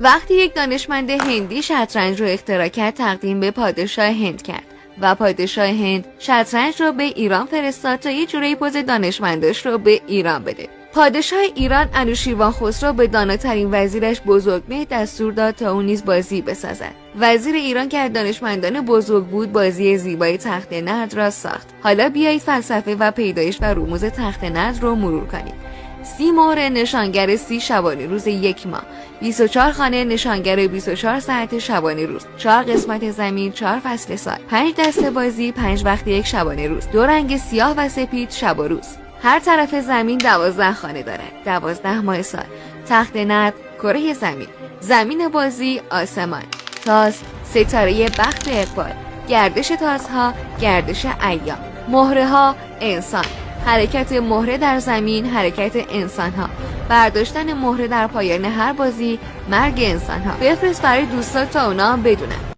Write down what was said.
وقتی یک دانشمند هندی شطرنج رو اختراع کرد تقدیم به پادشاه هند کرد و پادشاه هند شطرنج رو به ایران فرستاد تا یه جورایی پوز دانشمنداش رو به ایران بده. پادشاه ایران انوشیروان خسرو به داناترین وزیرش بزرگمهر دستور داد تا اون نیز بازی بسازد. وزیر ایران که از دانشمندان بزرگ بود بازی زیبای تخت نرد را ساخت. حالا بیایید فلسفه و پیدایش و رموز تخت نرد رو مرور کنیم. 30 مهره نشانگر 30 شبانه روز یک ماه، 24 خانه نشانگر 24 ساعت شبانه روز، 4 قسمت زمین، 4 فصل سال، 5 دسته بازی، 5 وقت یک شبانه روز، 2 رنگ سیاه و سپید شب و روز. هر طرف زمین 12 خانه دارد، 12 ماه سال. تخت نرد، کره زمین، زمین بازی، آسمان، تاس، ستاره بخت و اقبال، گردش تاسها، گردش ایام، مهره ها، انسان، حرکت مهره در زمین، حرکت انسان ها، برداشتن مهره در پایان هر بازی، مرگ انسان ها. بفرست برای دوستات تا اونا بدونن.